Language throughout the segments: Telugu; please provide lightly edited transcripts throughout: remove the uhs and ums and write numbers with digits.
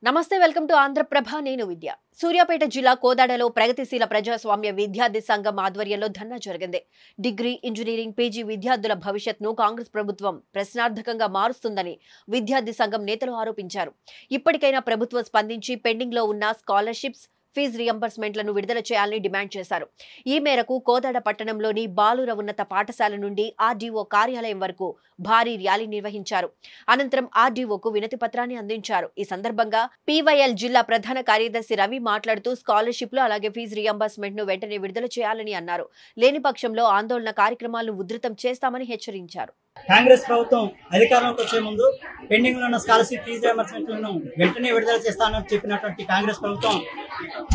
నమస్తే వెల్కమ్ టు ఆంధ్రప్రభ నేను విద్య సూర్యాపేట జిల్లా కోదాడలో ప్రగతిశీల ప్రజాస్వామ్య విద్యార్థి సంఘం ఆధ్వర్యంలో ధర్నా జరిగింది. డిగ్రీ ఇంజనీరింగ్ పీజీ విద్యార్థుల భవిష్యత్తును కాంగ్రెస్ ప్రభుత్వం ప్రశ్నార్థకంగా మారుస్తుందని విద్యార్థి సంఘం నేతలు ఆరోపించారు. ఇప్పటికైనా ప్రభుత్వం స్పందించి పెండింగ్ లో ఉన్న స్కాలర్షిప్స్ ఫీజు రియంబర్స్మెంట్లను విడుదల చేయాలని డిమాండ్ చేశారు. ఈ మేరకు కోదాడ పట్టణంలోని బాలుర ఉన్నత పాఠశాల నుండి ఆర్డీఓ కార్యాలయం వరకు భారీ ర్యాలీ నిర్వహించారు. అనంతరం ఆర్డీఓకు వినతి పత్రాన్ని అందించారు. ఈ సందర్భంగా పీవైఎల్ జిల్లా ప్రధాన కార్యదర్శి రవి మాట్లాడుతూ స్కాలర్షిప్లు అలాగే ఫీజు రియంబర్స్మెంట్ ను వెంటనే విడుదల చేయాలని అన్నారు. లేని పక్షంలో ఆందోళన కార్యక్రమాలను ఉధృతం చేస్తామని హెచ్చరించారు. కాంగ్రెస్ ప్రభుత్వం అధికారంలోకి వచ్చే ముందు పెండింగ్ లో ఉన్న స్కాలర్షిప్ ఫీజు రియంబర్స్మెంట్లను వెంటనే విడుదల చేస్తానని చెప్పినటువంటి కాంగ్రెస్ ప్రభుత్వం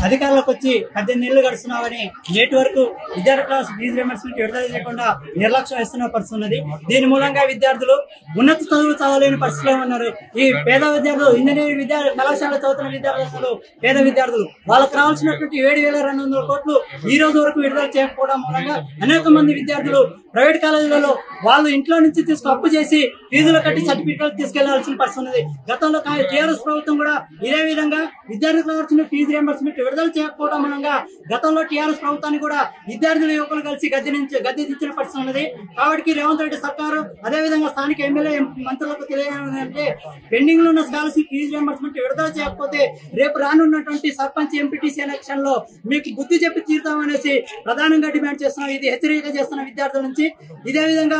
అధికారంలోకి వచ్చి 18 నెలలు గడుస్తున్నామని నేటి వరకు విద్యార్థుల ఫీజు రియంబర్స్మెంట్ విడుదల చేయకుండా నిర్లక్ష్యం ఇస్తున్న పరిస్థితి ఉన్నది. దీని మూలంగా విద్యార్థులు ఉన్నత చదువులు చదవలేని పరిస్థితిలో ఉన్నారు. ఈ పేద విద్యార్థులు ఇంజనీరింగ్ కళాశాల చదువుతున్న విద్యార్థులు పేద విద్యార్థులు వాళ్ళకు రావాల్సినటువంటి 7,200 కోట్లు ఈ రోజు వరకు విడుదల చేయకపోవడం మూలంగా అనేక మంది విద్యార్థులు ప్రైవేట్ కాలేజీలలో వాళ్ళు ఇంట్లో నుంచి అప్పు చేసి ఫీజులు కట్టి సర్టిఫికేట్లు తీసుకెళ్లాల్సిన పరిస్థితి ఉన్నది. గతంలో టీఆర్ఎస్ ప్రభుత్వం కూడా ఇదే విధంగా విద్యార్థులకు వచ్చిన ఫీజు రియంబర్స్మెంట్ విడుదల చేయకపోవడం మూలంగా గతంలో టీఆర్ఎస్ ప్రభుత్వాన్ని కూడా విద్యార్థుల యువకులు కలిసి గద్దెదించిన పరిస్థితి ఉన్నది. కాబట్టి రేవంత్ రెడ్డి సర్కారు అదేవిధంగా స్థానిక ఎమ్మెల్యే మంత్రులకు తెలియజేయాలంటే పెండింగ్ లో ఉన్న స్కాలర్షిప్ ఫీజు రియంబర్స్మెంట్ విడుదల చేయకపోతే రేపు రానున్నటువంటి సర్పంచ్ ఎంపీటీసీ ఎలక్షన్ లో మీకు బుద్ధి చెప్పి తీరుతామనేసి ప్రధానంగా డిమాండ్ చేస్తున్నాం. ఇది హెచ్చరిక చేస్తున్న విద్యార్థుల నుంచి. ఇదే విధంగా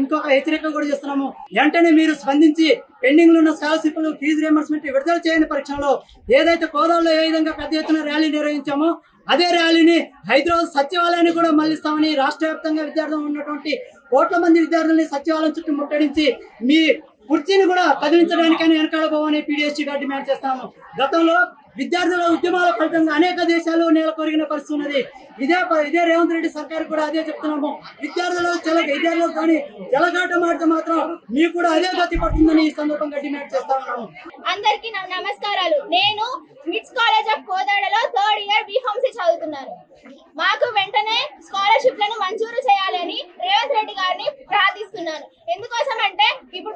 ఇంకొక హెచ్చరిక కూడా చేస్తున్నాము. వెంటనే మీరు స్పందించి పెండింగ్ లో ఉన్న స్కాలర్షిప్ ఫీజు రియంబర్స్మెంట్ విడుదల చేయని పరీక్షలో ఏదైతే కోదాడలో ఏ విధంగా పెద్ద ఎత్తున ర్యాలీ నిర్వహించామో అదే ర్యాలీని హైదరాబాద్ సచివాలయాన్ని కూడా మళ్లిస్తామని రాష్ట్ర వ్యాప్తంగా విద్యార్థులు ఉన్నటువంటి కోట్ల మంది విద్యార్థుల్ని సచివాలయం చుట్టూ ముట్టడించి మీ కుర్చీని కూడా కదిలించడానికైనా వెనకాడబోవని పీడీఎస్సీ గా డిమాండ్ చేస్తాము. గతంలో విద్యార్థుల ఉద్యమాల ఫలితంగా అనేక దేశాలు నేల కొరిగిన పరిస్థితి ఉన్నది. ఇదే రేవంత్ రెడ్డి సర్కారు కూడా అదే చెప్తున్నాము. విద్యార్థులు కానీ జలగాటం ఆడితే మాత్రం మీకు కూడా అదే గతి పడుతుందని ఈ సందర్భంగా డిమాండ్ చేస్తా ఉన్నాము. అందరికీ నమస్కారాలు. నేను మిట్స్ కాలేజ్ ఆఫ్ కోదాడలో 3rd ఇయర్ బీఫార్మసీ చదువుతున్నాను. మాకు వెంటనే స్కాలర్షిప్లను మంజూరు చేయాలని రేవంత్ రెడ్డి గారిని ప్రార్థిస్తున్నాను. ఎందుకోసం అంటే ఇప్పుడు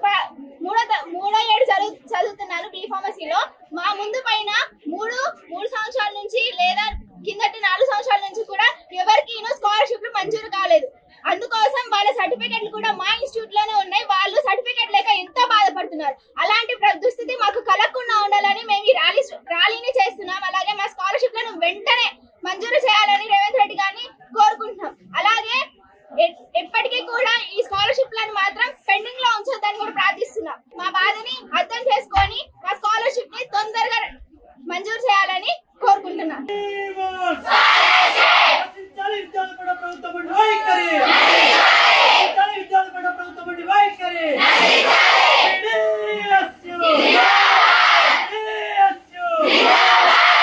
మూడో ఏడు చదువుతున్నాను బీఫార్మసీలో. మా ముందు పైన మూడు సంవత్సరాల నుంచి లేదా కిందటి 4 సంవత్సరాల నుంచి కూడా ఎవరికి స్కాలర్షిప్లు మంజూరు కాలేదు. అందుకోసం వాళ్ళ సర్టిఫికెట్లు కూడా మా ఇన్స్టిట్యూట్ లోనే ఉన్నాయి. వాళ్ళు సర్టిఫికెట్ లేక ఎంత బాధపడుతున్నారు. అలాంటి దుస్థితి మాకు కలగకుండా ఉండాలని మేము ఈ ర్యాలీని చేస్తున్నాం. అలాగే మా స్కాలర్షిప్లను వెంటనే మంజూరు చేయాలని రేవంత్ రెడ్డి గారిని